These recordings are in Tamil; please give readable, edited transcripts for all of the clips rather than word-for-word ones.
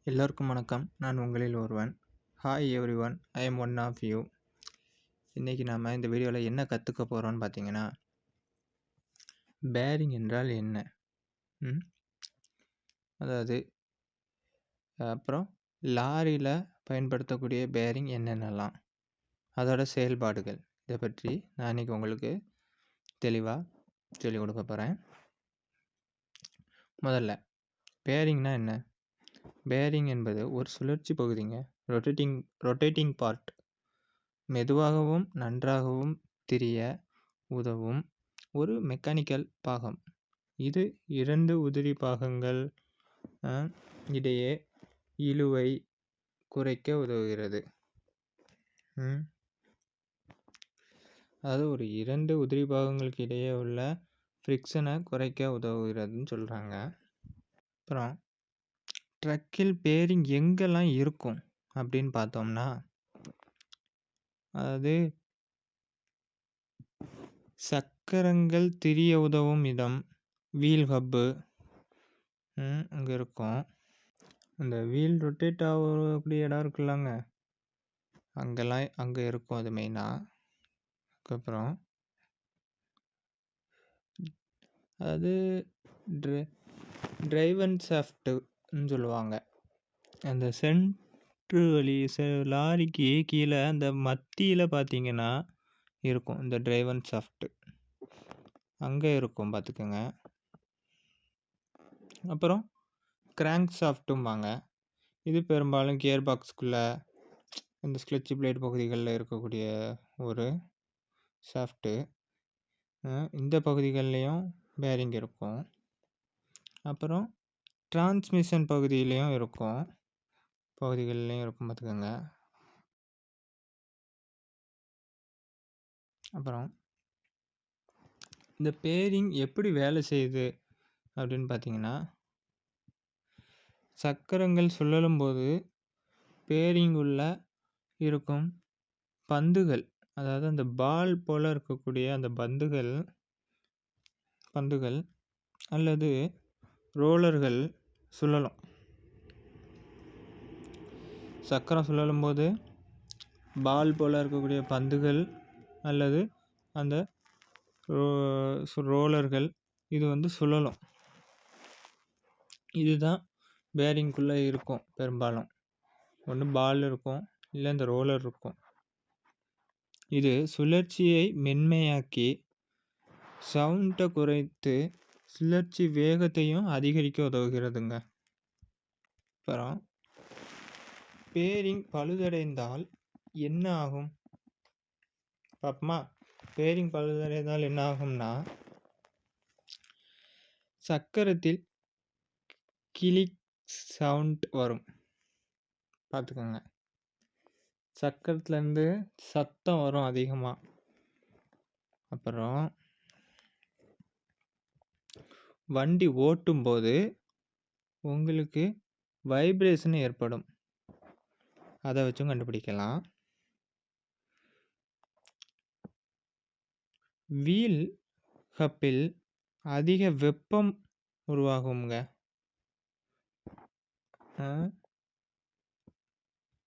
எல்லோருக்கும் வணக்கம். நான் உங்களில் ஒருவன். Hi everyone, I am one of you. இன்றைக்கி நாம் இந்த வீடியோவில் என்ன கற்றுக்க போகிறோம்னு பார்த்தீங்கன்னா, பேரிங் என்றால் என்ன, அதாவது அப்புறம் லாரியில் பயன்படுத்தக்கூடிய பேரிங் என்னென்னலாம், அதோட செயல்பாடுகள், இதை பற்றி நான் இன்றைக்கி உங்களுக்கு தெளிவாக சொல்லிக் கொடுக்க போகிறேன். முதல்ல பேரிங்னா என்ன? பேரிங் என்பது ஒரு சுழற்சி பகுதிங்க. Rotating part. மெதுவாகவும் நன்றாகவும் திரிய உதவும் ஒரு மெக்கானிக்கல் பாகம். இது இரண்டு உதிரி பாகங்கள் இடையே இழுவை குறைக்க உதவுகிறது. அதாவது ஒரு இரண்டு உதிரி பாகங்களுக்கு இடையே உள்ள ஃப்ரிக்ஷனை குறைக்க உதவுகிறதுன்னு சொல்கிறாங்க. அப்புறம் ட்ரக்கில் பேரிங் எங்கெல்லாம் இருக்கும் அப்படின்னு பார்த்தோம்னா, அதாவது சக்கரங்கள் திரிய உதவும் இடம், வீல் ஹப்பு அங்கே இருக்கும். அந்த வீல் ரொட்டேட் ஆகக்கூடிய இடம் இருக்குல்லங்க, அங்கே இருக்கும். அது மெயினாக. அதுக்கப்புறம் அது டிரைவன் ஷாஃப்ட்டுன்னு சொல்லுவாங்க. அந்த சென்ட்ரு வழி லாரிக்கு கீழே அந்த மத்தியில் பார்த்தீங்கன்னா இருக்கும் இந்த டிரைவன் ஷாஃப்ட்டு, அங்கே இருக்கும் பார்த்துக்கோங்க. அப்புறம் கிராங்க் ஷாஃப்ட்டும்பாங்க. இது பெரும்பாலும் கியர் பாக்ஸுக்குள்ளே இந்த ஸ்க்ளட்ச் பிளேட் பகுதிகளில் இருக்கக்கூடிய ஒரு ஷாஃப்ட்டு. இந்த பகுதிகள்லேயும் பேரிங் இருக்கும். அப்புறம் டிரான்ஸ்மிஷன் பகுதிகள்லேயும் இருக்கும் பார்த்துக்கோங்க. அப்புறம் இந்த பேரிங் எப்படி வேலை செய்யுது அப்படின்னு பார்த்தீங்கன்னா, சக்கரங்கள் சுழலும் போது பேரிங் உள்ள இருக்கும் பந்துகள், அதாவது அந்த பால் போல் இருக்கக்கூடிய அந்த பந்துகள் அல்லது ரோலர்கள் சுழலும். சக்கரம் சுழலும் போது பால் போல் இருக்கக்கூடிய பந்துகள் அல்லது அந்த ரோலர்கள் இது சுழலும். இதுதான் பேரிங்குள்ளே இருக்கும். பெரும்பாலும் ஒன்று பால் இருக்கும், இல்லை இந்த ரோலர் இருக்கும். இது சுழற்சியை மென்மையாக்கி சவுண்டை குறைத்து சுழற்சி வேகத்தையும் அதிகரிக்க உதவுகிறதுங்க. அப்புறம் பேரிங் பழுதடைந்தால் என்ன ஆகும் பாப்போமா? பேரிங் பழுதடைந்தால் என்ன ஆகும்னா, சக்கரத்தில் கிளிக் சவுண்ட் வரும். பார்த்துக்கோங்க, சக்கரத்துலேருந்து சத்தம் வரும் அதிகமாக. அப்புறம் வண்டி ஓட்டும்போது உங்களுக்கு வைப்ரேஷன் ஏற்படும். அதை வச்சும் கண்டுபிடிக்கலாம். வீல் ஹப்பில் அதிக வெப்பம் உருவாகுங்க.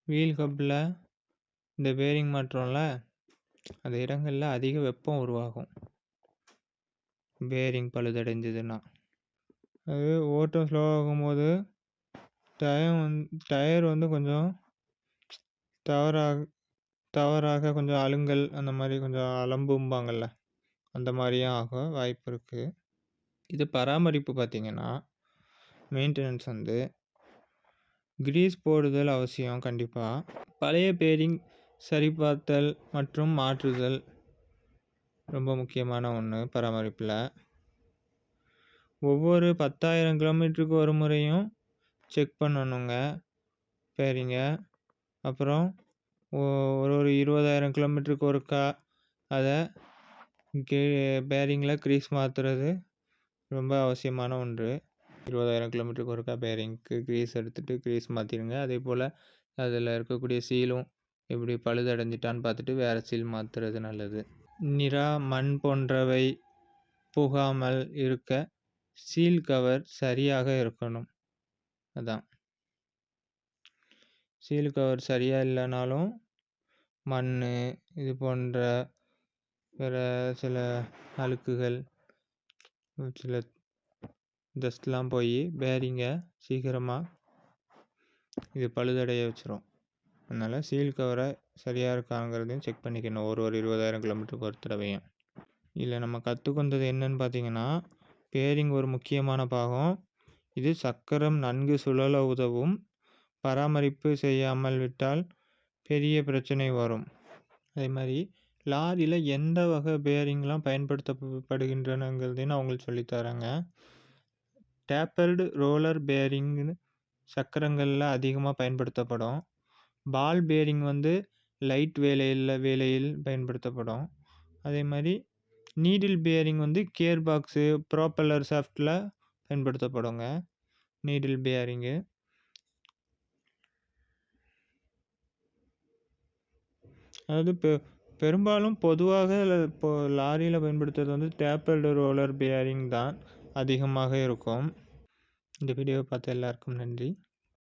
வீல் ஹப்பில் இந்த பேரிங் மாற்றோம்ல, அந்த இடங்களில் அதிக வெப்பம் உருவாகும் பேரிங் பழுதடைஞ்சதுன்னா. அது ஓட்டம் ஸ்லோவாகும் போது டயர் கொஞ்சம் தவறாக கொஞ்சம் அழுங்கல், அந்த மாதிரி கொஞ்சம் அலம்பும்பாங்கள்ல, அந்த மாதிரியும் ஆக வாய்ப்பு இருக்குது. இது பராமரிப்பு பார்த்திங்கன்னா, மெயின்டெனன்ஸ் கிரீஸ் போடுதல் அவசியம் கண்டிப்பாக. பழைய பேரிங் சரிபார்த்தல் மற்றும் மாற்றுதல் ரொம்ப முக்கியமான ஒன்று பராமரிப்பில். ஒவ்வொரு 10,000 கிலோமீட்டருக்கு ஒரு முறையும் செக் பண்ணணுங்க பேரிங்க. அப்புறம் ஒரு 20,000 கிலோமீட்டருக்கு ஒருக்கா அதை பேரிங்கில் க்ரீஸ் மாற்றுறது ரொம்ப அவசியமான ஒன்று. 20,000 கிலோமீட்டருக்கு ஒருக்கா பேரிங்க்கு க்ரீஸ் எடுத்துகிட்டு க்ரீஸ் மாற்றிடுங்க. அதே போல் அதில் இருக்கக்கூடிய சீலும் எப்படி பழுதடைஞ்சிட்டான்னு பார்த்துட்டு வேறு சீல் மாற்றுறது நல்லது. நிரா, மண் போன்றவை புகாமல் இருக்க சீல் கவர் சரியாக இருக்கணும். அதான். சீல் கவர் சரியாக இல்லைனாலும் மண் இது போன்ற வேறு சில அழுக்குகள் சில டஸ்ட்லாம் போய் பேரிங்கை சீக்கிரமாக இது பழுதடைய வச்சிரும். அதனால் சீல் கவரை சரியாக இருக்காங்கிறதையும் செக் பண்ணிக்கணும் ஒரு 20,000 கிலோமீட்டருக்கு ஒரு தடவையும். இதில் நம்ம கற்றுக்கொண்டது என்னன்னு பார்த்தீங்கன்னா, பேரிங் ஒரு முக்கியமான பாகம். இது சக்கரம் நன்கு சுழல உதவும். பராமரிப்பு செய்யாமல் விட்டால் பெரிய பிரச்சனை வரும். அதே மாதிரி லாரியில் எந்த வகை பேரிங்லாம் பயன்படுத்தப்படுகின்றனங்கிறதையும் அவங்களுக்கு சொல்லித்தராங்க. டேப்பர்டு ரோலர் பேரிங்னு சக்கரங்களில் அதிகமாக பயன்படுத்தப்படும். பால் பேரிங் லைட் வேலையில் பயன்படுத்தப்படும். அதே மாதிரி needle bearing gear box propeller ஷாஃப்டில் பயன்படுத்தப்படுங்க. நீடில் பேரிங்கு அதாவது பெரும்பாலும் பொதுவாக லாரியில் பயன்படுத்துறது டேப்பர்டு ரோலர் பேரிங் தான் அதிகமாக இருக்கும். இந்த வீடியோவை பார்த்த எல்லாருக்கும் நன்றி.